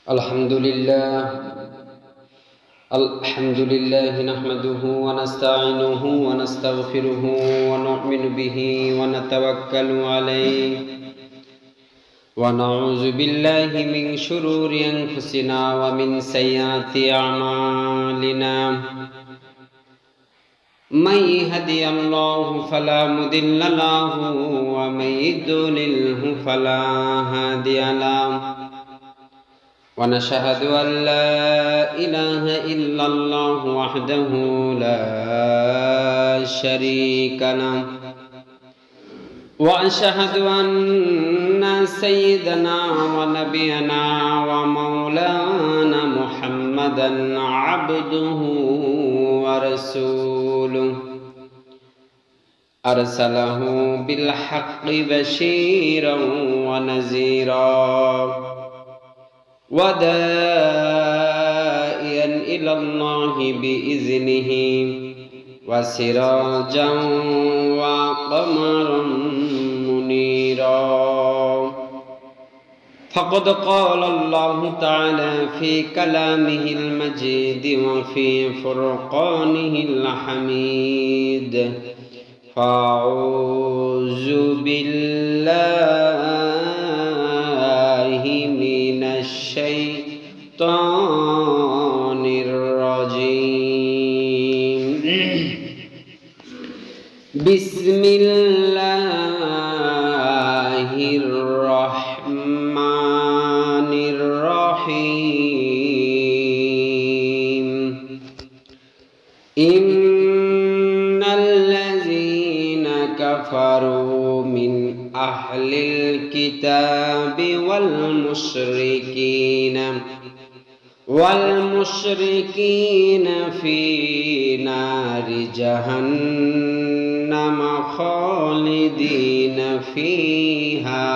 الحمد لله نحمده ونستعينه ونستغفره ونؤمن به ونتوكل عليه ونعوذ بالله من شرور أنفسنا ومن سيئات أعمالنا من يهدي الله فلا مضل له ومن يضلل فلا هادي له ونشهد أن لا إله إلا الله وحده لا شريك له وأشهد أن سيدنا ونبينا ومولانا محمدا عبده ورسوله أرسله بالحق بشيرا ونذيرا وداعيا إلى الله بإذنه وسراجا وقمرا منيرا فقد قال الله تعالى في كلامه المجيد وفي فرقانه الحميد فأعوذ بالله من الشيطان الرجيم بسم الله الرحمن الرحيم إن الذين كفروا من أهل الكتاب والمشركين في نار جهنم خالدين فيها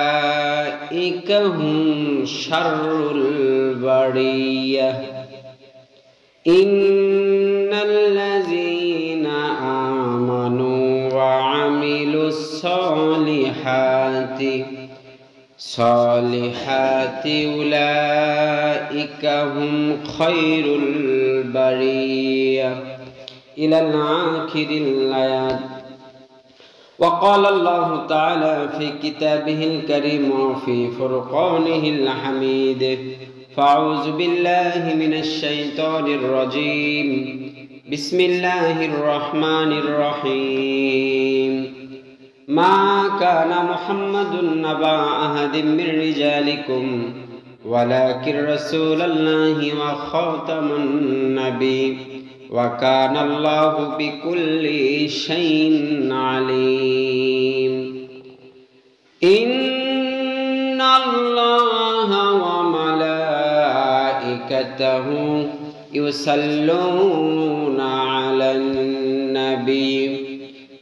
أولئك هم شر البرية إن الذين آمنوا وعملوا الصالحات أولئك هم خير البرية إلى الآخر الآيات. وقال الله تعالى في كتابه الكريم وفي فرقانه الحميد فأعوذ بالله من الشيطان الرجيم بسم الله الرحمن الرحيم ما كان محمد نبا أحد من رجالكم ولكن رسول الله وخاتم النبي وكان الله بكل شيء عليم إن الله وملائكته يصلون على النبي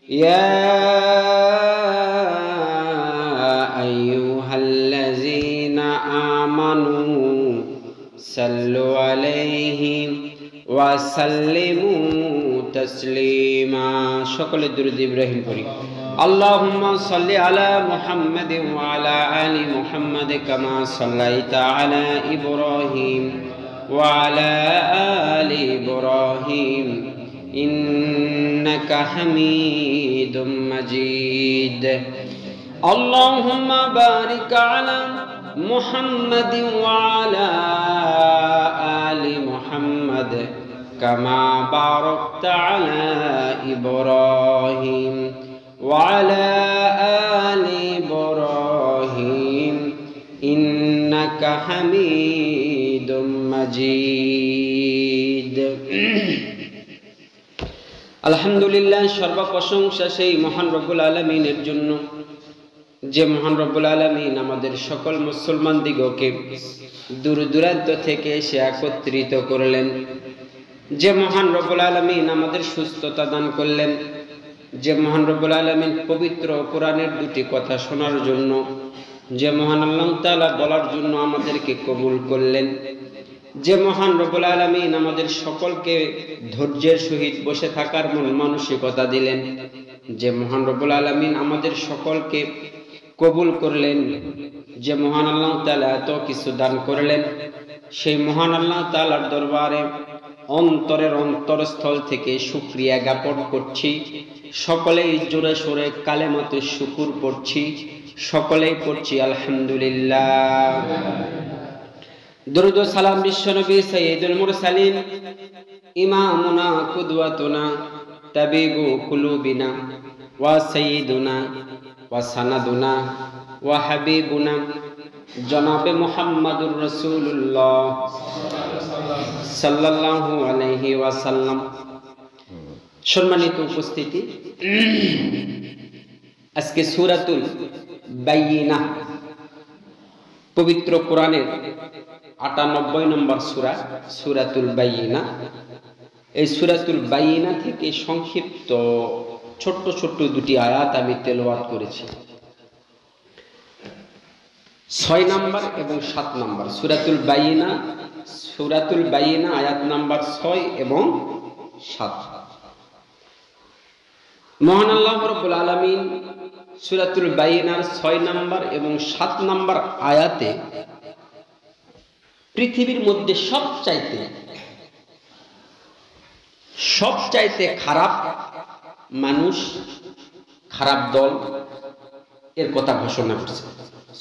يا أيها الذين آمنوا صلوا عليه وسلموا تسليما شكل درود إبراهيم পড়ি اللهم صل على محمد وعلى آل محمد كما صليت على إبراهيم وعلى آل إبراهيم إنك حميد مجيد اللهم بارك على محمد وعلى آل محمد كما باركت على إبراهيم وعلى آل إبراهيم إنك حميد مجيد আলহামদুলিল্লাহ সর্ব প্রশংসা সেই মহান রব্বুল আলামিনের জন্য যে মহান রব্বুল আলামিন আমাদের সকল মুসলমান দিগকে দূর দূরান্ত থেকে এসে একত্রিত করলেন, যে মহান রব্বুল আলামিন আমাদের সুস্থতা দান করলেন, যে মহান রব্বুল আলামিন পবিত্র কোরআনের দুটি কথা শোনার জন্য, যে মহান আল্লাহ তাআলা বলার জন্য আমাদেরকে কবুল করলেন, যে মহান রব্বুল আলামিন আমাদের সকলকে ধৈর্যের সহিত বসে থাকার মন মানসিকতা দিলেন, যে মহান রব্বুল আলামিন আমাদের সকলকে কবুল করলেন, যে মহান আল্লাহ তাআলা এত কিছু দান করলেন, সেই মহান আল্লাহ তাআলার দরবারে অন্তরের অন্তরস্থল থেকে শুকরিয়া জ্ঞাপন করছি। সকলেই জোরে সোরে কালেমাতে শুকুর পড়ছি, সকলেই পড়ছি আলহামদুলিল্লাহ। দরুদ ও সালাম বিশ্বনবী সাইয়্যিদুল মুরসালিন ইমামুনা কুদওয়াতুনা তাবিবু কুলুবিনা ওয়া সাইয়্যিদুনা ওয়া সানাদুনা ওয়া হাবিবুনা জনাবে মুহাম্মাদুর রাসূলুল্লাহ সাল্লাল্লাহু আলাইহি ওয়াসাল্লাম। সম্মানিত উপস্থিতি, আজকে সূরাতুল বাইয়িনা, পবিত্র কোরআনের ৯৮ নম্বর সূরা, সূরাতুল বাইয়িনা। এই সূরাতুল বাইয়িনা থেকে সংক্ষিপ্ত ছোট্ট ছোট্ট দুটি আয়াত আমি তেলাওয়াত করেছি। ৬ নম্বর এবং ৭ নম্বর সূরাতুল বাইয়িনা, সূরাতুল বাইয়িনা আয়াত নাম্বার ৬ এবং ৭। মহান আল্লাহ রাব্বুল আলামিন সূরাতুল বাইয়িনার ৬ নম্বর এবং ৭ নম্বর আয়াতে পৃথিবীর মধ্যে সবচাইতে খারাপ মানুষ, খারাপ দল এর কথা ঘোষণা করছে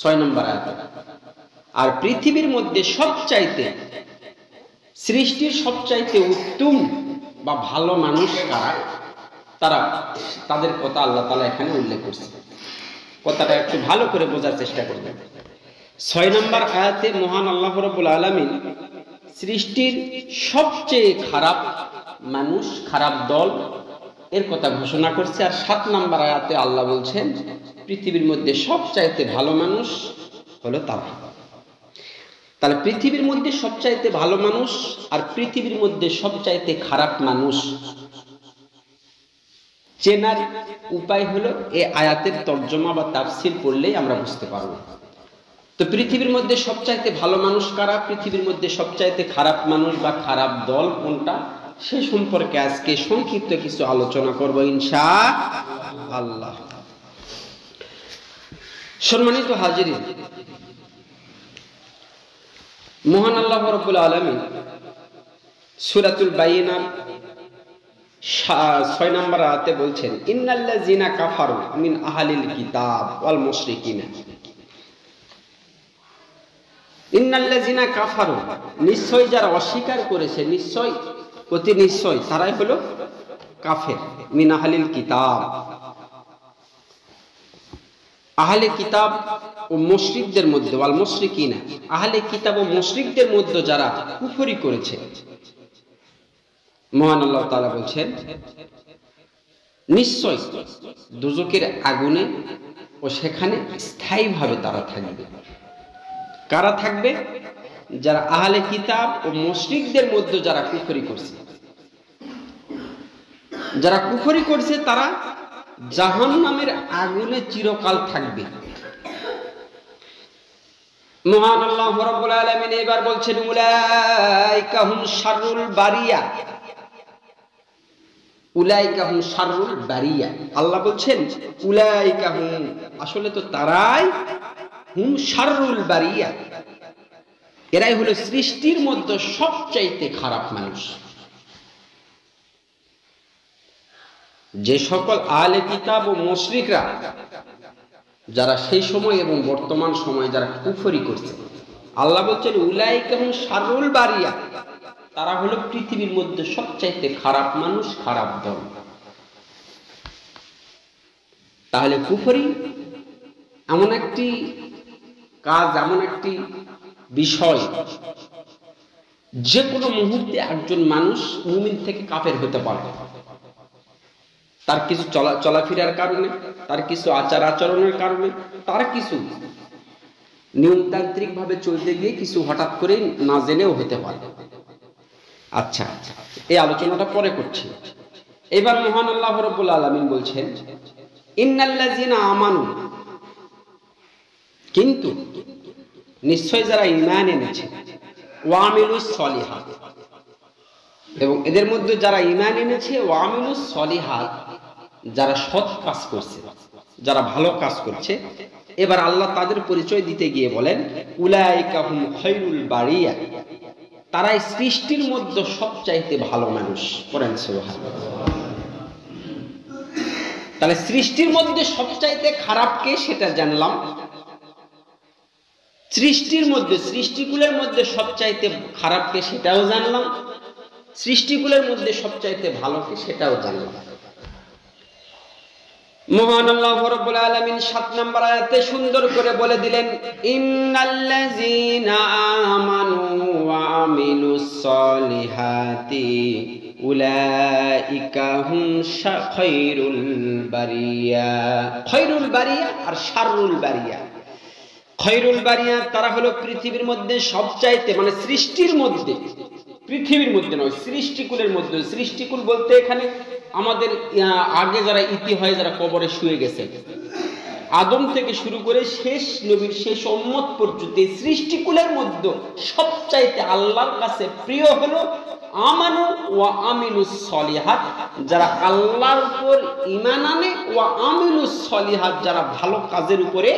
৬ নম্বর আয়াতে। আর পৃথিবীর মধ্যে সৃষ্টির সবচাইতে উত্তম বা ভালো মানুষ কারা, তাদের কথা আল্লাহ তাআলা এখানে উল্লেখ করছে। কথাটা একটু ভালো করে বোঝার চেষ্টা করবেন। ৬ নম্বর আয়াতে মহান আল্লাহ রাব্বুল আলামিন সৃষ্টির সবচেয়ে খারাপ মানুষ, খারাপ দল এর কথা ঘোষণা করছে। আর ৭ নম্বর আয়াতে আল্লাহ বলছেন পৃথিবীর মধ্যে সবচাইতে ভালো মানুষ হলো তারা। তাহলে পৃথিবীর মধ্যে সবচাইতে ভালো মানুষ আর পৃথিবীর মধ্যে সবচাইতে খারাপ মানুষ চেনার উপায় হলো এই আয়াতের তর্জমা বা তাফসীর পড়লেই আমরা বুঝতে পারবো। তো পৃথিবীর মধ্যে সবচাইতে ভালো মানুষ কারা, পৃথিবীর মধ্যে সবচাইতে খারাপ মানুষ বা খারাপ দল কোনটা, সে সম্পর্কে আজকে সংক্ষিপ্ত কিছু আলোচনা করব ইনশাআল্লাহ। সম্মানিত হাজিরিন, মহান আল্লাহ রাব্বুল আলামিন সূরাতুল বাইয়িনার ৬ নম্বর আয়াতে বলছেন ইন্নাল্লাযিনা কাফারু মিন আহলিল কিতাব ওয়াল মুশরিকিনা। ইন্নাল্লাযিনা কাফারু, নিশ্চয় যারা অস্বীকার করেছে, অতি নিশ্চয় তারাই হলো কাফের। মিন আহলিল কিতাব, আহলে কিতাব ও মুশরিকদের মধ্যে, ওয়াল মুশরিকিনা, আহলে কিতাব ও মুশরিকদের মধ্যে যারা কুফরি করেছে, মহান আল্লাহ তাআলা বলছেন নিশ্চয় দোজখের আগুনে ও সেখানে স্থায়ীভাবে তারা থাকবে। কারা থাকবে? যারা আহলে কিতাব ও মুশরিকদের মধ্যে যারা কুফরি করছে। যারা কুফরি করছে তারা জাহান্নামের আগুনে চিরকাল থাকবে। মহান আল্লাহ রাব্বুল আলামিন এবার বলছেন উলাইকা হুম শাররুল বারিয়া, উলাইকা হুম শাররুল বারিয়া। আল্লাহ বলছেন উলাইকা হুম, আসলে তো তারাই হুম শাররুল বারিয়া, এরাই হলো সৃষ্টির মধ্যে সবচাইতে খারাপ মানুষ। যে সকল আহলে কিতাব ও মুশরিকরা যারা সেই সময় এবং বর্তমান সময়ে যারা কুফরি করছে, আল্লাহ বলছেন উলাইকা হুম শাররুল বারিয়া, তারা হলো পৃথিবীর মধ্যে সবচাইতে খারাপ মানুষ, খারাপ দল। তাহলে কুফরি এমন একটি কাজ, এমন একটি বিষয়, যে কোনো মুহূর্তে একজন মানুষ মুমিন থেকে কাফের হতে পারে। তার কিছু চলাফেরার কারণে, তার কিছু আচার আচরণের কারণে, তার কিছু নিয়মতান্ত্রিক ভাবে চলতে গিয়ে কিছু হঠাৎ করে না জেনেও হতে পারে। আচ্ছা, এই আলোচনাটা পরে করছি। এবার মহান আল্লাহ রাব্বুল আলামিন বলছেন ইন্নাল্লাযিনা আমানু, কিন্তু নিশ্চয় যারা ঈমান এনেছে, ওয়া আমিলুস সলিহাত, এবং এদের মধ্যে যারা ঈমান এনেছে ওয়া আমিলুস সলিহাত, যারা সৎ কাজ করছে, যারা ভালো কাজ করছে। এবার আল্লাহ তাদের পরিচয় দিতে গিয়ে বলেন উলাইকা হুম খায়রুল বারিয়া, তারাই সৃষ্টির মধ্যে সবচাইতে ভালো মানুষ। পড়েন সুবহানাল্লাহ। তাহলে সৃষ্টির মধ্যে সবচাইতে খারাপ কে সেটা জানলাম, সৃষ্টির মধ্যে সৃষ্টিকুলের মধ্যে সবচাইতে খারাপ কে সেটাও জানলাম, সৃষ্টিকুলের মধ্যে সবচাইতে ভালো কে সেটাও জানলাম। মহান আল্লাহ রাব্বুল আলামিন ৭ নম্বর আয়াতে সুন্দর করে বলে দিলেন ইন্নাল্লাযীনা আমানু ওয়া আমিলুস সলিহাতি উলাইকা হুম খায়রুল বারিয়া। খায়রুল বারিয়া আর শাররুল বারিয়া। খায়রুল বারিয়া তারা হলো পৃথিবীর মধ্যে সবচাইতে, মানে সৃষ্টির মধ্যে, পৃথিবীর মধ্যে নয়, সৃষ্টিকুলের মধ্যে। সৃষ্টিকুল বলতে এখানে আমাদের আগে যারা ইতি হয়, যারা কবরে শুয়ে গেছে, আদম থেকে শুরু করে শেষ নবীর শেষ উম্মত পর্যন্ত সৃষ্টিকুলের মধ্যে সবচাইতে আল্লাহর কাছে প্রিয় হলো আমানু ওয়া আমিলুস সলিহাত, যারা আল্লাহর উপর ঈমান আনে, ওয়া আমিলুস সলিহাত, যারা ভালো কাজের উপরে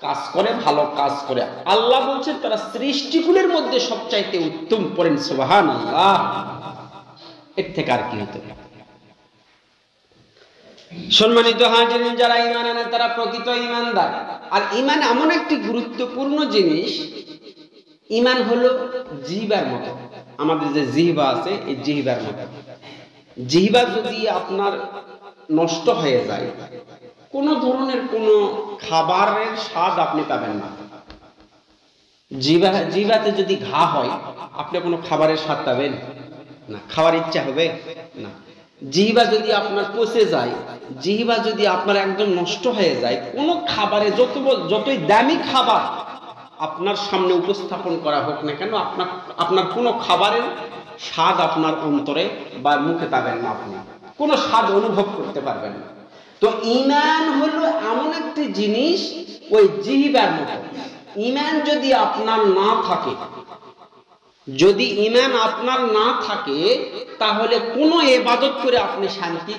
কাজ করে, ভালো কাজ করে। আল্লাহ বলছেন তারা সৃষ্টিকুলের মধ্যে সবচাইতে উত্তম। পড়েন সুবহানাল্লাহ। এর থেকে আর কি হতে পারে? সম্মানিত হাজিরিন, যারা ঈমান আনে তারা প্রকৃত ঈমানদার। আর ঈমান এমন একটি গুরুত্বপূর্ণ জিনিস, ঈমান হলো জিহ্বার মতো। আমাদের যে জিহ্বা আছে, এই জিহ্বার মতো। জিহ্বা যদি আপনার নষ্ট হয়ে যায়, কোন ধরনের কোন খাবারের স্বাদ আপনি পাবেন না। জিহ্বাতে যদি ঘা হয়, আপনি কোনো খাবারের স্বাদ পাবেন না, খাওয়ার ইচ্ছা হবে না। জিহ্বা যদি আপনার পচে যায়, জিহ্বা যদি আপনার একদম নষ্ট হয়ে যায়, কোনো খাবারে যতই দামি খাবার আপনার সামনে উপস্থাপন করা হোক না কেন, আপনার কোনো খাবারের স্বাদ আপনার অন্তরে বা মুখে পাবেন না, আপনি কোনো স্বাদ অনুভব করতে পারবেন না। তো ঈমান হলো এমন একটি জিনিস, ওই জিহ্বার মতো। ঈমান যদি আপনার না থাকে, যদি ঈমান আপনার না থাকে, তাহলে কোনো ইবাদত করে আপনি শান্তি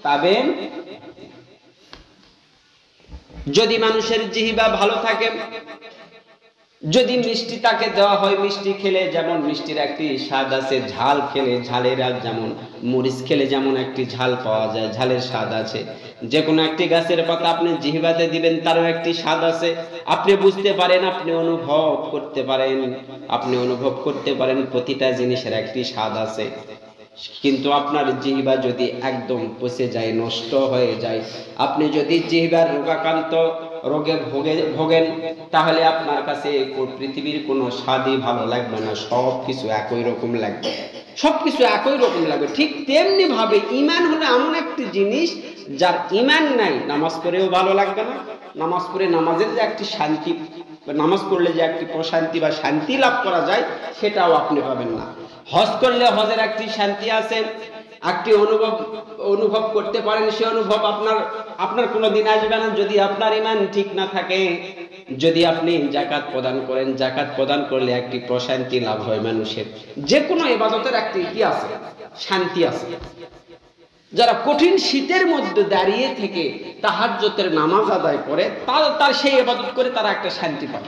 পাবেন। যদি মানুষের জিহ্বা ভালো থাকে, যদি মিষ্টি তাকে দেওয়া হয়, মিষ্টি খেলে যেমন মিষ্টির একটি স্বাদ আছে, ঝাল খেলে ঝালের, আর যেমন মরিচ খেলে যেমন একটি ঝাল পাওয়া যায়, ঝালের স্বাদ আছে। যে কোনো একটি গাছের পাতা আপনি জিহ্বাতে দিবেন, তারও একটি স্বাদ আছে। আপনি বুঝতে পারেন, আপনি অনুভব করতে পারেন, প্রতিটা জিনিসের একটি স্বাদ আছে। কিন্তু আপনার জিহ্বা যদি একদম পচে যায়, নষ্ট হয়ে যায়, আপনি যদি জিহ্বার রোগাক্রান্ত রোগে ভোগেন, তাহলে আপনার কাছে পৃথিবীর কোনো স্বাদই ভালো লাগবে না, সবকিছু একই রকম লাগবে, সবকিছু একই রকম লাগবে। ঠিক তেমনি ভাবে ঈমান হলো এমন একটি জিনিস, যার ঈমান নাই, নামাজ পড়েও ভালো লাগবে না। নামাজ পড়ে নামাজের যে একটি শান্তি, নামাজ পড়লে যে একটি প্রশান্তি বা শান্তি লাভ করা যায়, সেটাও আপনি পাবেন না। হজ করলে হজের একটি শান্তি আছে, একটি অনুভব করতে পারেন, সে অনুভব আপনার কোনোদিন আসবে না যদি আপনার ঈমান ঠিক না থাকে। যদি আপনি যাকাত প্রদান করেন, যাকাত প্রদান করলে একটি প্রশান্তি লাভ হয় মানুষের। যে কোনো ইবাদতের একটি কি আছে? শান্তি আছে। যারা কঠিন শীতের মধ্যে দাঁড়িয়ে থেকে তাহাজ্জুদের নামাজ আদায় করে, তার সেই ইবাদত করে তারা একটা শান্তি পায়,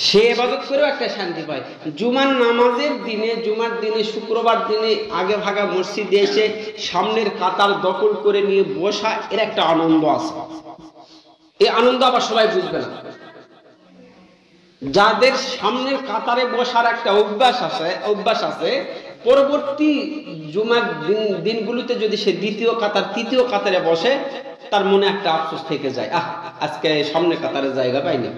সে ইবাদত করেও একটা শান্তি পায়। জুমার নামাজের দিনে, জুমার দিনে, শুক্রবার দিনে আগে ভাগা মসজিদে এসে সামনের কাতার দখল করে নিয়ে বসা, এর একটা আনন্দ আছে। এই আনন্দ আবার সবাই বুঝবে না। যাদের সামনের কাতারে বসার একটা অভ্যাস আছে, পরবর্তী জুমার দিনগুলোতে যদি সে দ্বিতীয় কাতার, তৃতীয় কাতারে বসে, তার মনে একটা আফসোস থেকে যায়, আজকে সামনের কাতারে জায়গা পাইনি।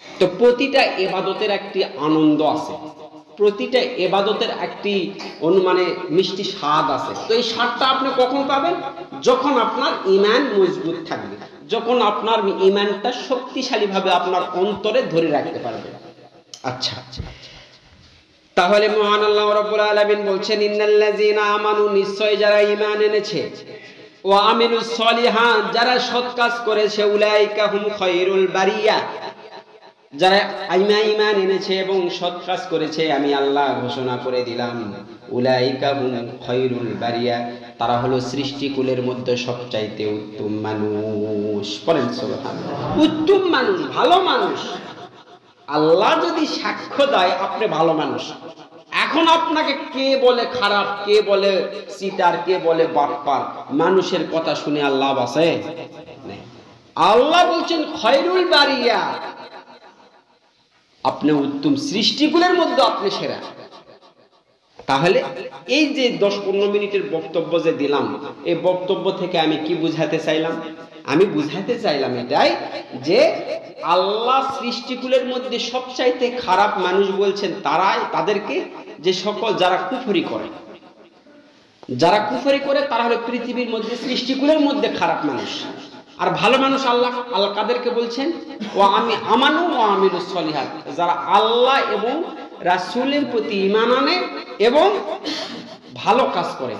তো প্রতিটা ইবাদতের একটি আনন্দ আছে, প্রতিটা ইবাদতের একটি মিষ্টি স্বাদ আছে। তো এই স্বাদটা আপনি কখন পাবেন? যখন আপনার ঈমান মজবুত থাকবে, যখন আপনার ঈমানটা শক্তিশালীভাবে আপনার অন্তরে ধরে রাখতে পারবে। আচ্ছা, তাহলে মহান আল্লাহ রাব্বুল আলামিন বলছেন ইন্নাল্লাযীনা আমানু, নিশ্চয় যারা ঈমান এনেছে, ওয়া আমিলুস সলিহাত, যারা সৎ কাজ করেছে, উলাইকা হুম খায়রুল বারিয়া, যারা ঈমান এনেছে এবং সৎ কাজ করেছে, আমি আল্লাহ ঘোষণা করে দিলাম উলাইকা হুম খায়রুল বারিয়া, তারা হলো সৃষ্টিকুলের মধ্যে সবচাইতে উত্তম মানুষ। পড়েন সুবহানাল্লাহ। উত্তম মানুষ, ভালো মানুষ। আল্লাহ যদি সাক্ষ্য দেয় আপনি ভালো মানুষ, এখন আপনাকে কে বলে খারাপ, কে বলে চিটার, কে বলে বাটপার, মানুষের কথা শুনে আল্লাহ বাসে? আল্লাহ বলছেন খায়রুল বারিয়া, আপনি উত্তম সৃষ্টিকুলের মধ্যে আপনি সেরা। তাহলে এই যে 10-15 মিনিটের বক্তব্য যে দিলাম, এই বক্তব্য থেকে আমি কি বুঝাতে চাইলাম? আমি বুঝাতে চাইলাম এটাই যে আল্লাহ সৃষ্টিকুলের মধ্যে সবচাইতে খারাপ মানুষ বলছেন তারাই, তাদেরকে যে সকল যারা কুফরি করে, যারা কুফরি করে তারা হলো পৃথিবীর মধ্যে সৃষ্টিকুলের মধ্যে খারাপ মানুষ। আর ভালো মানুষ আল্লাহ কাদেরকে বলছেন? ও আমি আমানু ও আমিলুস সলিহাত, যারা আল্লাহ এবং রাসূলের প্রতি ঈমান আনে এবং ভালো কাজ করে,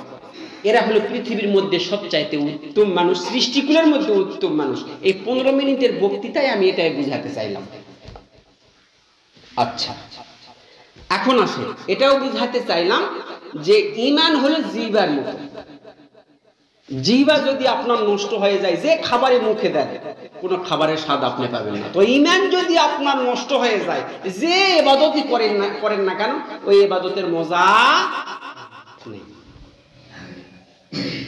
এরা হলো পৃথিবীর মধ্যে সবচাইতে উত্তম মানুষ, সৃষ্টিকুলের মধ্যে উত্তম মানুষ। এই 15 মিনিটের বক্তৃতায় আমি এটাই বুঝাতে চাইলাম। আচ্ছা, এখন আসে এটাও বুঝাতে চাইলাম যে ঈমান হলো জিহ্বার মতো। জিহ্বা যদি আপনার নষ্ট হয়ে যায়, যে খাবারে মুখে দেন কোনো খাবারের স্বাদ আপনি পাবেন না। তো ঈমান যদি আপনার নষ্ট হয়ে যায়, যে ইবাদতই করেন না কেন, ওই ইবাদতের মজা নেই।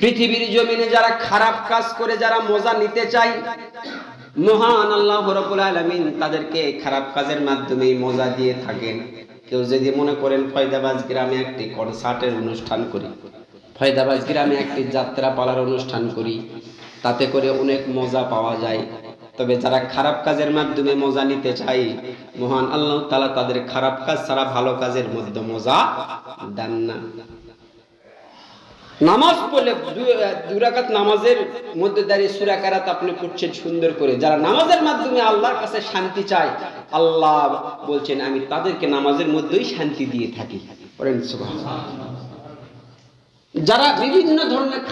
পৃথিবীর জমিনে যারা খারাপ কাজ করে, যারা মজা নিতে চায়, মহান আল্লাহ রাব্বুল আলামিন তাদেরকে খারাপ কাজের মাধ্যমে মজা দিয়ে থাকেন। কেউ যদি মনে করেন ফয়দাবাজ গ্রামে একটি কনসার্টের অনুষ্ঠান করি, ফয়দাবাজ গ্রামে একটি যাত্রা পালার অনুষ্ঠান করি, তাতে করে অনেক মজা পাওয়া যায়, তবে যারা খারাপ কাজের মাধ্যমে মজা নিতে চায়, মহান আল্লাহ তাআলা তাদের খারাপ কাজ ছাড়া ভালো কাজের মধ্যে মজা দেন না। নামাজ পড়লে 2 রাকাত নামাজের মধ্যে দাঁড়িয়ে সূরা কারাত আপনি পড়ছেন সুন্দর করে, যারা নামাজের মাধ্যমে আল্লাহর কাছে শান্তি চায়, আল্লাহ বলছেন আমি তাদেরকে নামাজের মধ্যেই শান্তি দিয়ে থাকি। পড়েন সুবহানাল্লাহ। যারা বিভিন্ন ধরনের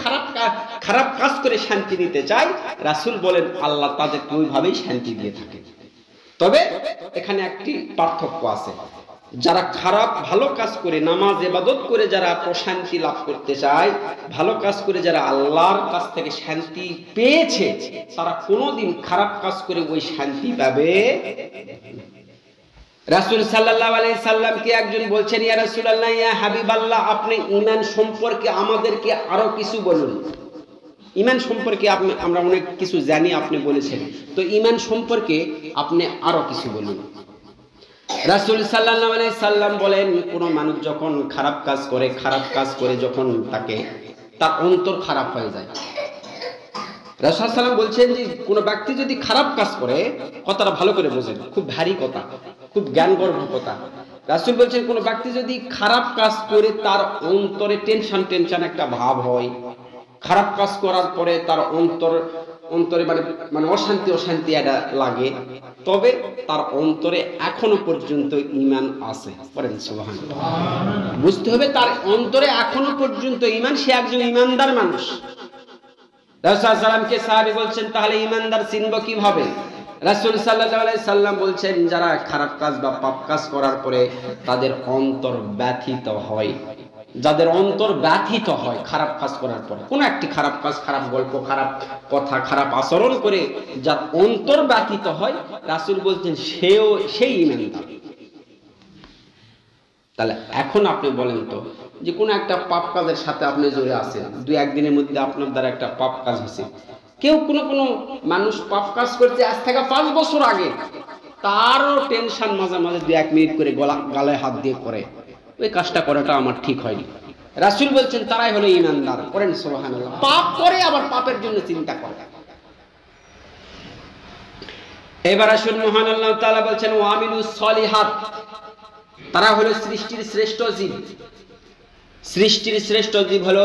খারাপ কাজ করে শান্তি নিতে চায়, রাসূল বলেন আল্লাহ তাদেরকে ওইভাবেই শান্তি দিয়ে থাকে। তবে এখানে একটি পার্থক্য আছে, যারা ভালো কাজ করে নামাজ ইবাদত করে যারা প্রশান্তি লাভ করতে চায়, ভালো কাজ করে যারা আল্লাহর কাছ থেকে শান্তি পেয়েছে, তারা কোনোদিন খারাপ কাজ করে ওই শান্তি পাবে। রাসূল সাল্লাল্লাহু আলাইহি সাল্লামকে একজন বলছেন, ইয়া রাসূলুল্লাহ, ইয়া হাবিবাল্লাহ, আপনি ঈমান সম্পর্কে আমাদেরকে আরো কিছু বলুন। ঈমান সম্পর্কে আমরা অনেক কিছু জানি, আপনি বলেছেন, তো ঈমান সম্পর্কে আপনি আরো কিছু বলুন। রাসূল সাল্লাল্লাহু আলাইহি সাল্লাম বলেন, কোন মানুষ যখন খারাপ কাজ করে যখন তার অন্তর খারাপ হয়ে যায়। রাসূল সাল্লাল্লাহু আলাইহি সাল্লাম বলছেন যে কোন ব্যক্তি যদি খারাপ কাজ করে, কথাটা ভালো করে বোঝেন, খুব ভারী কথা, খুব জ্ঞানগর্ভ কথা। রাসূল বলছেন কোন ব্যক্তি যদি খারাপ কাজ করে তার অন্তরে টেনশন একটা ভাব হয়, খারাপ কাজ করার পরে তার অন্তরে মানে অশান্তি এটা লাগে, তবে তার অন্তরে এখনো পর্যন্ত ঈমান আছে। পড়েন সুবহানাল্লাহ। বুঝতে হবে তার অন্তরে এখনো পর্যন্ত ঈমান, সে একজন ঈমানদার মানুষ। রাসূল সাল্লাল্লাহু আলাইহি সাল্লামকে সাহাবী বলছেন তাহলে ঈমানদার চিনব কিভাবে? রাসূল সাল্লাল্লাহু আলাইহি সাল্লাম বলছেন, যারা খারাপ কাজ বা পাপ কাজ করার পরে তাদের অন্তর ব্যথিত হয়, যাদের অন্তর ব্যথিত হয় খারাপ কাজ করার পরে, কোন একটি খারাপ কাজ, খারাপ গল্প, খারাপ কথা, খারাপ আচরণ করে যার অন্তর ব্যথিত হয়, রাসূল বলছেন সেই ঈমানদার। তাহলে এখন আপনি বলেন তো, যে কোনো একটা পাপ কাজের সাথে আপনি জড়িয়ে আছেন, 2-1 দিনের মধ্যে আপনার দ্বারা একটা পাপ কাজ হয়েছে। কেউ কোনো মানুষ পাপ কাজ করছে আজ থেকে 5 বছর আগে, তারও টেনশন মাঝে মাঝে 2-1 মিনিট করে গালে হাত দিয়ে করে, ওই কাজটা করাটা আমার ঠিক হয়নি। রাসূল বলছেন তারাই হলো ঈমানদার। করেন সুবহানাল্লাহ। পাপ করে আবার পাপের জন্য চিন্তা করে। এবার আসুন, মহান আল্লাহ তাআলা বলছেন ওয়া আমিলুস সলিহাত, তারা হলো সৃষ্টির শ্রেষ্ঠ জীব। সৃষ্টির শ্রেষ্ঠ জীব হলো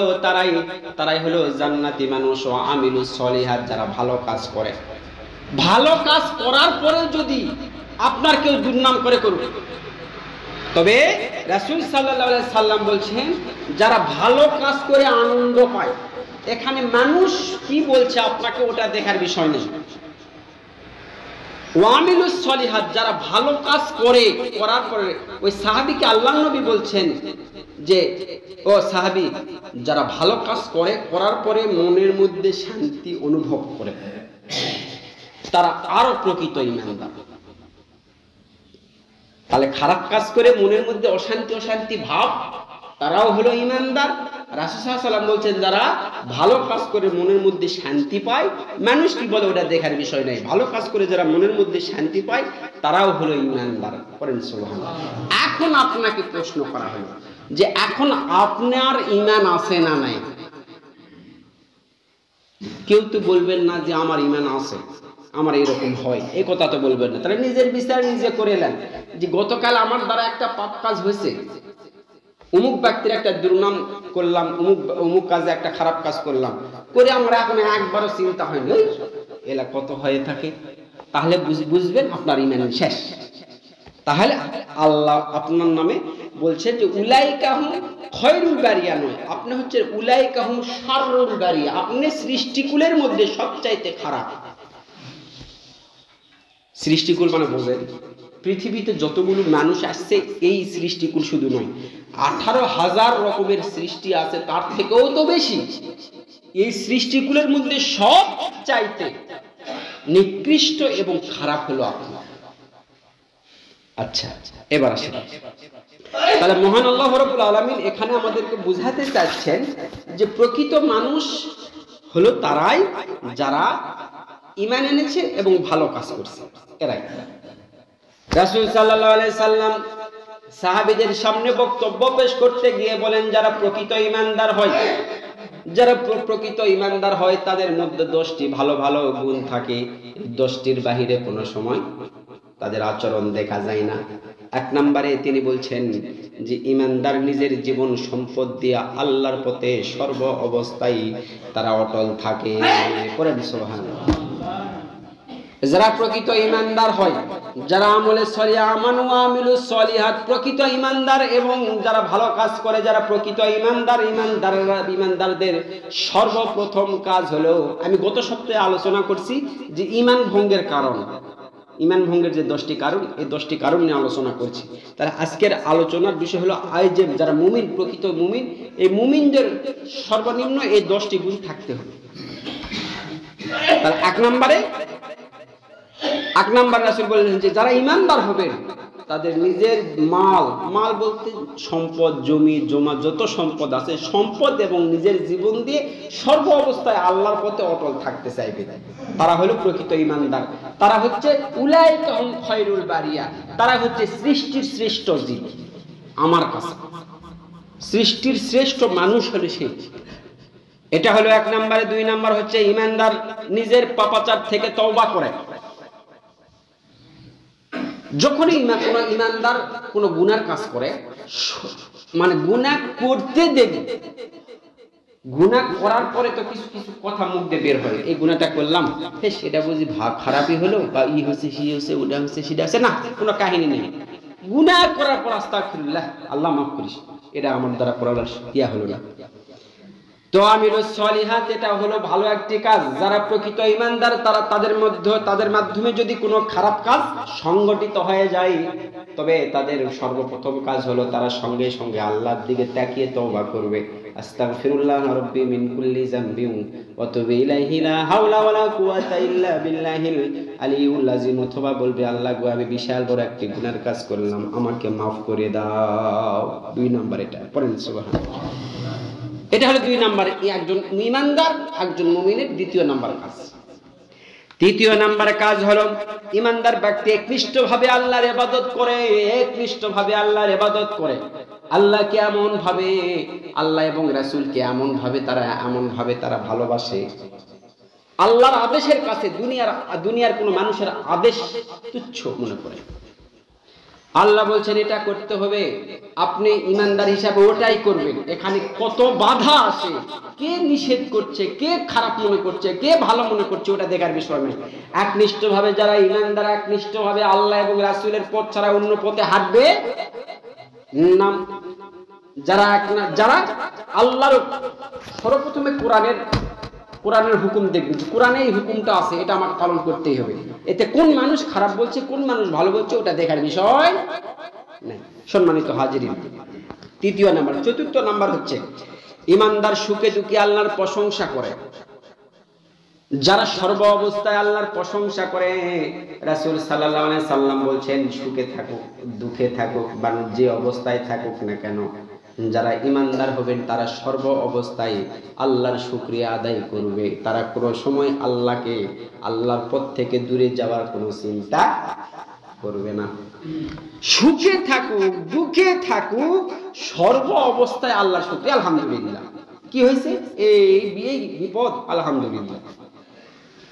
তারাই হলো জান্নাতি মানুষ। ওয়া আমিলুস সলিহাত, যারা ভালো কাজ করে। ভালো কাজ করার পরে যদি আপনার কেউ দুর্নাম করে করুক, তবে রাসূল সাল্লাল্লাহু আলাইহি সাল্লাম বলছেন যারা ভালো কাজ করে আনন্দ পায়, এখানে মানুষ কি বলছে আপনাকে ওটা দেখার বিষয় নেই। ওয়ামিলুস সলিহাত, যারা ভালো কাজ করে, করার পরে ওই সাহাবীকে আল্লাহর নবী বলছেন যে ও সাহাবী, যারা ভালো কাজ করে, করার পরে মনের মধ্যে শান্তি অনুভব করে, তারা আরো প্রকৃত ঈমানদার। তাহলে খারাপ কাজ করে মনের মধ্যে অশান্তি ভাব, তারাও হলো ঈমানদার। রাসূল সাল্লাল্লাহু আলাইহি ওয়াসাল্লাম বলছেন যারা ভালো কাজ করে মনের মধ্যে শান্তি পায়, মানুষ কি বলে ওটা দেখার বিষয় নাই, ভালো কাজ করে যারা মনের মধ্যে শান্তি পায় তারাও হলো ঈমানদার। করেন সুবহানাল্লাহ। এখন আপনাকে প্রশ্ন করা হলো যে এখন আপনার ঈমান আছে না নাই? কেউ তো বলবেন না যে আমার ঈমান আছে, আমার এরকম হয়, এই কথা তো বলবেন না। তাহলে নিজের বিচার নিজে করে নেন যে গতকাল আমার দ্বারা একটা পাপ কাজ হয়েছে, অমুক ব্যক্তির একটা দুর্নাম করলাম, অমুক কাজে একটা খারাপ কাজ করলাম, করে আমরা এখন একবারও চিন্তা হয়নি এলা কত হয়ে থাকে, তাহলে বুঝবেন আপনার ঈমান শেষ। তাহলে আল্লাহ আপনার নামে বলছেন যে উলাইকা হুম খয়রুল বারিয়া, নয়, আপনি হচ্ছে উলাইকা হুম শাররুল বারিয়া, আপনি সৃষ্টিকুলের মধ্যে সবচাইতে খারাপ। সৃষ্টিকুল মানে বোঝেন পৃথিবীতে যতগুলো মানুষ আসছে এই সৃষ্টিকুল শুধু নয়, 18,000 রকমের সৃষ্টি আছে, তার থেকেও তো বেশি। এই সৃষ্টিকুলের মধ্যে সব চাইতে নিকৃষ্ট এবং খারাপ হলো আপনি। আচ্ছা, এবার আসেন, তাহলে মহান আল্লাহ রাব্বুল আলামিন এখানে আমাদেরকে বুঝাতে চাচ্ছেন যে প্রকৃত মানুষ হলো তারাই যারা ঈমান এনেছে এবং ভালো কাজ করছে, এরাই। রাসূল সাল্লাল্লাহু আলাইহি সাল্লাম সাহাবীদের সামনে বক্তব্য পেশ করতে গিয়ে বলেন যারা প্রকৃত ঈমানদার হয়, যারা প্রকৃত ঈমানদার হয় তাদের মধ্যে 10টি ভালো ভালো গুণ থাকে, 10টির বাহিরে কোনো সময় তাদের আচরণ দেখা যায় না। 1 নম্বরে তিনি বলছেন যে ঈমানদার নিজের জীবন সম্পদ দিয়ে আল্লাহর পথে সর্ব অবস্থায় তারা অটল থাকে। পড়েন সুবহানাল্লাহ। যারা প্রকৃত ঈমানদার হয়, যারা আমলে সলিহ আমানু আমিলুস সলিহাত, প্রকৃত ঈমানদার এবং যারা ভালো কাজ করে, যারা প্রকৃত ঈমানদারদের সর্বপ্রথম কাজ হলো, আমি গত সপ্তাহে আলোচনা করছি যে ঈমান ভঙ্গের কারণ, ঈমান ভঙ্গের যে 10টি কারণ, এই 10টি কারণ নিয়ে আলোচনা করছি। তাহলে আজকের আলোচনার বিষয় হলো যে যারা মুমিন, প্রকৃত মুমিন, এই মুমিনদের সর্বনিম্ন এই 10টি গুণ থাকতে হবে। তাহলে 1 নম্বর রাসূল বললেন যে যারা ঈমানদার হবে তাদের নিজের মাল বলতে সম্পদ, জমি জমা যত সম্পদ আছে, সম্পদ এবং নিজের জীবন দিয়ে সর্ব অবস্থায় আল্লাহর পথে অটল থাকতে চাইবে, তারা হলো প্রকৃত ঈমানদার। তারা হচ্ছে উলাইকা হুম খয়রুল বারিয়া, তারা হচ্ছে সৃষ্টির শ্রেষ্ঠ জীব। আমার কাছে সৃষ্টির শ্রেষ্ঠ মানুষ হলো সেই। এটা হলো 1 নম্বরে। 2 নম্বর হচ্ছে ঈমানদার নিজের পাপাচার থেকে তওবা করে। যখনই কোনো ঈমানদার কোনো গুনার কাজ করে, মানে গুনাহ করতে দেবে, গুনাহ করার পরে তো কিছু কিছু কথা মুখ দিয়ে বের হয়, এই গুনাহটা করলাম, সেটা বুঝি খারাপই হলো, বা হচ্ছে সি হচ্ছে ওটা হচ্ছে সেটা হচ্ছে, না, কোনো কাহিনী নেই। গুনাহ করার পর আস্তাগফিরুল্লাহ, আল্লাহ মাফ করিস, এটা আমার দ্বারা করার ইয়া হলো না। তো আমিলুস সলিহাত, এটা হলো ভালো একটি কাজ। যারা প্রকৃত ঈমানদার তারা তাদের মাধ্যমে যদি কোনো খারাপ কাজ সংগঠিত হয়ে যায়, তবে তাদের সর্বপ্রথম কাজ হলো তারা সঙ্গে সঙ্গে আল্লাহর দিকে তাকিয়ে তওবা করবে। আস্তাগফিরুল্লাহ রাব্বি মিন কুল্লি যামবিন ওয়া তুবু ইলাইহি লা হাওলা ওয়ালা কুওয়াতা ইল্লা বিল্লাহিল আলিয়্যুল আযীম, অথবা বলবে আল্লাহ গো আমি বিশাল বড় একটি গুনার কাজ করলাম, আমাকে maaf করে দাও। 2 নম্বর এটা পড়েন সুবহানাল্লাহ। এটা হলো 2 নম্বর, একজন ঈমানদার একজন মুমিনের 2য় নম্বর কাজ। 3য় নম্বর কাজ হলো ঈমানদার ব্যক্তি একনিষ্ঠভাবে আল্লাহর ইবাদত করে, একনিষ্ঠভাবে আল্লাহর ইবাদত করে। আল্লাহকে এমন ভাবে, আল্লাহ এবং রাসূলকে এমন ভাবে তারা ভালোবাসে, আল্লাহর আদেশের কাছে দুনিয়ার কোনো মানুষের আদেশ তুচ্ছ মনে করে। আল্লাহ বলছেন এটা করতে হবে, আপনি ঈমানদার হিসাবে ওটাই করবেন। এখানে কত বাধা আসে, কে নিষেধ করছে, কে খারাপ মনে করছে, কে ভালো মনে করছে, ওটা দেখার বিষয় নয়। একনিষ্ঠভাবে যারা ঈমানদার, একনিষ্ঠভাবে আল্লাহ এবং রাসূলের পথ ছাড়া অন্য পথে হাঁটবে না, যারা আল্লাহর সর্বপ্রথমে কোরআনের হুকুম দেখবেন, কোরআনে এই হুকুমটা আছে, এটা আমাকে পালন করতেই হবে। এতে কোন মানুষ খারাপ বলছে, কোন মানুষ ভালো বলছে, ওটা দেখার বিষয় নেই। সম্মানিত হাজিরিন, তৃতীয় নাম্বার। চতুর্থ নাম্বার হচ্ছে ইমানদার সুখে দুঃখে আল্লাহর প্রশংসা করে। যারা সর্ব অবস্থায় আল্লাহর প্রশংসা করে, রাসূল সাল্লাল্লাহু আলাইহি সাল্লাম বলছেন, সুখে থাকুক দুঃখে থাকুক বা যে অবস্থায় থাকুক না কেন, যারা ইমানদার হবেন তারা সর্ব অবস্থায় আল্লাহর শুকরিয়া আদায় করবে। তারা কোনো সময় আল্লাহর পথ থেকে দূরে যাওয়ার কোনো চিন্তা করবে না। সুখে থাকুক দুঃখে থাকুক, সর্ব অবস্থায় আল্লাহর শুকরিয়া, আলহামদুলিল্লাহ। কি হয়েছে? এই বিপদ, আলহামদুলিল্লাহ।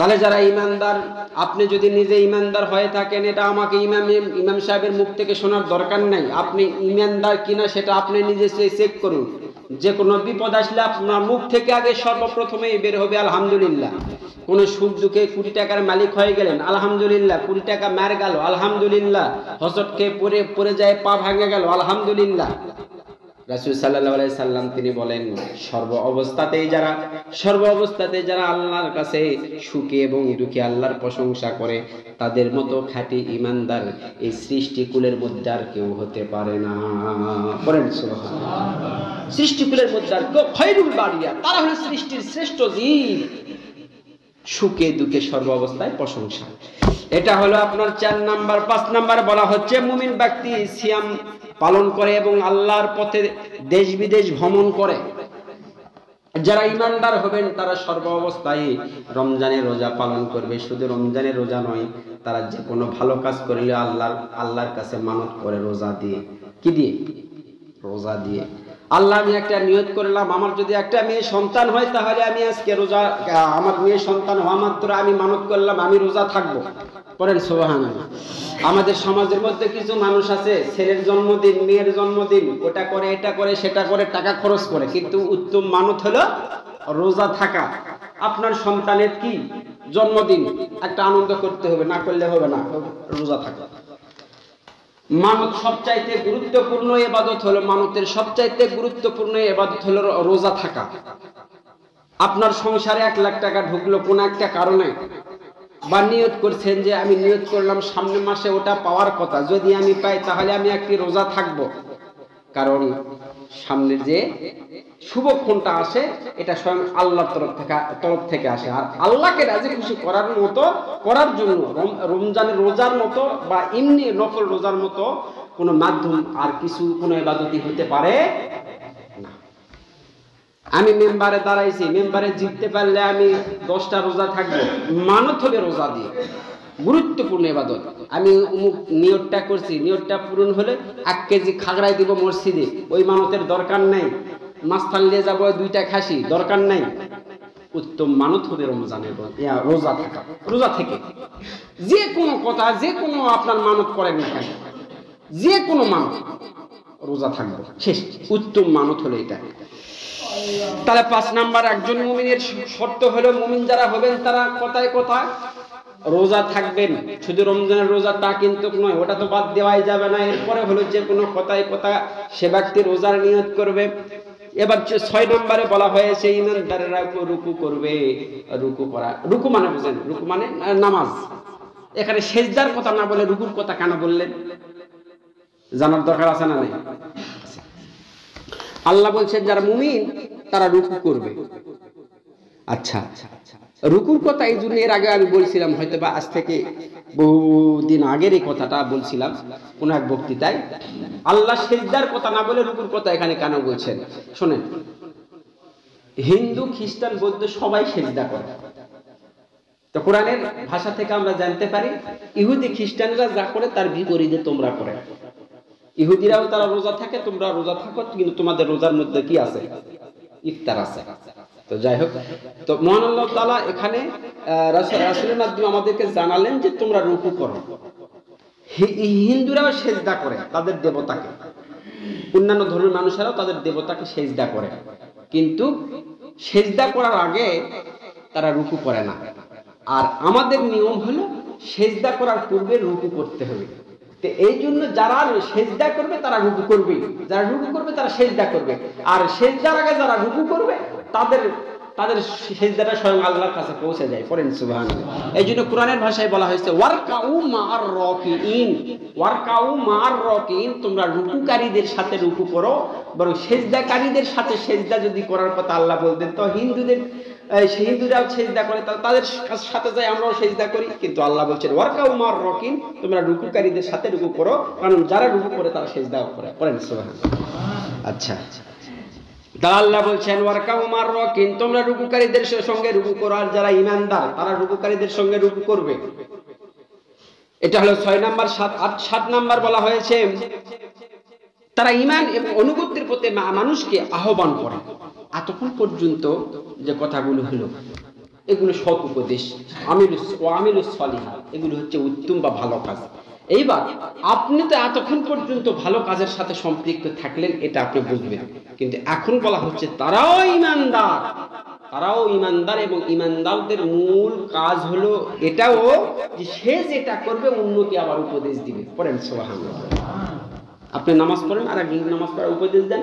তাহলে যারা ইমানদার, আপনি যদি নিজে ইমানদার হয়ে থাকেন, এটা আমাকে ইমাম সাহেবের মুখ থেকে শোনার দরকার নাই। আপনি ইমানদার কিনা সেটা আপনি নিজে চেক করুন। যে কোনো বিপদ আসলে আপনার মুখ থেকে আগে সর্বপ্রথমেই বের হবে আলহামদুলিল্লাহ। কোনো সুখ দুঃখে কোটি টাকার মালিক হয়ে গেলেন, আলহামদুলিল্লাহ। কোটি টাকা মার গেল, আলহামদুলিল্লাহ। হযরত খেয়ে পড়ে যায়, পা ভাঙে গেল, আলহামদুলিল্লাহ। রাসূল সাল্লাল্লাহু আলাইহি সাল্লাম তিনি বলেন, সর্ব অবস্থাতেই যারা আল্লাহর কাছে সুখে এবং দুঃখে আল্লাহর প্রশংসা করে, তাদের মতো খাঁটি ঈমানদার এই সৃষ্টিকুলের মধ্যে আর কেউ হতে পারে না। বলেন সুবহানাল্লাহ। সৃষ্টিকুলের মধ্যে আর কেউ, খায়রুল বারিয়া, তারা হলো সৃষ্টির শ্রেষ্ঠ জীব। সুখে দুঃখে সর্ব অবস্থায় প্রশংসা, এটা হলো আপনার 4 নাম্বার। 5 নাম্বার বলা হচ্ছে মুমিন ব্যক্তি সিয়াম পালন করে এবং আল্লাহর পথে দেশ বিদেশ ভ্রমণ করে। যারা ইমানদার হবেন তারা সর্ব অবস্থায় রমজানের রোজা পালন করবে। শুধু রমজানের রোজা নয়, তারা যে কোনো ভালো কাজ করলে আল্লাহর কাছে মানত করে রোজা দিয়ে। কি দিয়ে? রোজা দিয়ে। আল্লাহ, আমি একটা নিয়ত করলাম, আমার যদি একটা মেয়ে সন্তান হয় তাহলে আমি আজকে রোজা, আমার মেয়ে সন্তান হওয়া মাত্র আমি মানত করলাম আমি রোজা থাকবো। পড়েন সুবহানাল্লাহ। আমাদের সমাজের মধ্যে কিছু মানুষ আছে, ছেলের জন্মদিন মেয়ের জন্মদিন ওটা করে এটা করে সেটা করে টাকা খরচ করে, কিন্তু উত্তম মানত হলো রোজা থাকা। আপনার সন্তানের কি জন্মদিন, একটা আনন্দ করতে হবে, না করলে হবে না, রোজা থাকা। মানত সবচাইতে গুরুত্বপূর্ণ ইবাদত হলো, মানতের সবচাইতে গুরুত্বপূর্ণ ইবাদত হলো রোজা থাকা। আপনার সংসারে 1 লাখ টাকা ঢুকলো কোন একটা কারণে, বা নিয়ত করছেন যে আমি নিয়ত করলাম সামনের মাসে ওটা পাওয়ার কথা, যদি আমি পাই তাহলে আমি একটি রোজা থাকব। কারণ সামনে যে শুভক্ষণটা আসে এটা স্বয়ং আল্লাহর তরফ থেকে আসে। আর আল্লাহকে রাজি খুশি করার জন্য রমজানের রোজার মতো বা এমনি নফল রোজার মতো কোনো মাধ্যম আর কিছু কোনো ইবাদতই হতে পারে না। আমি মেম্বারে দাঁড়াইছি, মেম্বারে জিততে পারলে আমি 10টা রোজা থাকবো, মানত হবে রোজা দিয়ে, গুরুত্বপূর্ণ ইবাদত। আমি অমুক নিয়তটা করছি, নিয়তটা পূরণ হলে 1 কেজি খাগড়াই দিব মসজিদে, ওই মানতের দরকার নাই। মাস্তান নিয়ে যাবো 2টা খাসি, দরকার নাই। উত্তম মানত হবে রমজানের রোজা থাকা। রোজা থেকে যে কোনো কথা, যে কোনো আপনার মানত করেন না কেন, যে কোনো মানত, রোজা থাকবে শেষ, উত্তম মানত হলো এটা। তাহলে 5 নাম্বার, একজন মুমিনের শর্ত হলো, মুমিন যারা হবেন তারা কথায় কথায় রোজা থাকবেন। শুধু রমজানের রোজা তা কিন্তু নয়, ওটা তো বাদ দেওয়াই যাবে না। এরপরে হলো যে কোনো কথায় কথা সে ব্যক্তি রোজার নিয়ত করবে। এবার 6 নম্বরে বলা হয়েছে ইমানদারেরা রুকু করবে। রুকু মানে বুঝেন, রুকু মানে নামাজ। এখানে সেজদার কথা না বলে রুকুর কথা কেন বললেন, জানার দরকার আছে না নাই? আল্লাহ বলছেন যারা মুমিন তারা রুকু করবে। আচ্ছা, রুকুর কথা এই জন্য এর আগে আমি বলছিলাম, হয়তো বা আজ থেকে বহুদিন আগের এই কথাটা বলছিলাম কোন এক বক্তৃতায়। আল্লাহ সেজদার কথা না বলে রুকুর কথা এখানে কেন বলছেন শোনেন। হিন্দু খ্রিস্টান বৌদ্ধ সবাই সেজদা করে, তো কোরআনের ভাষা থেকে আমরা জানতে পারি ইহুদি খ্রিস্টানরা যা করে তার বিপরীতে তোমরা করে। ইহুদিরাও তারা রোজা থাকে, তোমরা রোজা থাকো, কিন্তু তোমাদের রোজার মধ্যে কি আছে? ইফতার আছে। তো যাই হোক, তো মহান আল্লাহ তাআলা এখানে রাসূলের মাধ্যমে আমাদেরকে জানালেন যে তোমরা রুকু করো। হিন্দুরাও সেজদা করে তাদের দেবতাকে, অন্যান্য ধর্মের মানুষেরাও তাদের দেবতাকে সেজদা করে, কিন্তু সেজদা করার আগে তারা রুকু করে না। আর আমাদের নিয়ম হলো সেজদা করার পূর্বে রুকু করতে হবে। তো এই জন্য যারা সেজদা করবে তারা রুকু করবে, যারা রুকু করবে তারা সেজদা করবে, আর সেজদার আগে যারা রুকু করবে তাদের তাদের সিজদাটা স্বয়ং আল্লাহর কাছে পৌঁছে যায়। পড়েন সুবহানাল্লাহ। এই জন্য কোরআনের ভাষায় বলা হয়েছে ওয়ারকাউ মা'আর রাকিঈন, ওয়ারকাউ মা'আর রাকিঈন, তোমরা রুকুকারীদের সাথে রুকু করো। বরং সেজদাকারীদের সাথে সেজদা যদি করার কথা আল্লাহ বলতেন তো হিন্দুরাও সেজদা করে, তাদের সাথে যাই আমরাও সেজদা করি, কিন্তু আল্লাহ বলছেন ওয়ারকাউ মা'আর রাকিঈন, তোমরা রুকুকারীদের সাথে রুকু করো, কারণ যারা রুকু করে তারা সেজদাও করে। পড়েন সুবহানাল্লাহ। আচ্ছা, আল্লাহ বলছেন ওয়ারকাউ মা'আর রাকিঈন, তোমরা রুকুকারীদের সঙ্গে রুকু করো, আর যারা ঈমানদার তারা রুকুকারীদের সঙ্গে রুকু করবে। এটা হলো 6 নাম্বার। 7 নাম্বার বলা হয়েছে তারা ঈমান এবং অনুগত্যের প্রতি মানুষকে আহ্বান করে। এতক্ষণ পর্যন্ত যে কথাগুলো হলো এগুলো সৎ উপদেশ, আমিলুস সলিহাত, এগুলো হচ্ছে উত্তম বা ভালো কাজ। এইবার আপনি তো এতক্ষণ পর্যন্ত ভালো কাজের সাথে সম্পৃক্ত থাকলেন, এটা আপনি বুঝবেন, কিন্তু এখন বলা হচ্ছে তারাও ঈমানদার, তারাও ঈমানদার, এবং ঈমানদারদের মূল কাজ হলো এটাও যে সে যেটা করবে অন্যকে আবার উপদেশ দিবে। পড়েন সুবহানাল্লাহ। আপনি নামাজ পড়েন আর একজন নামাজ পড়ার উপদেশ দেন।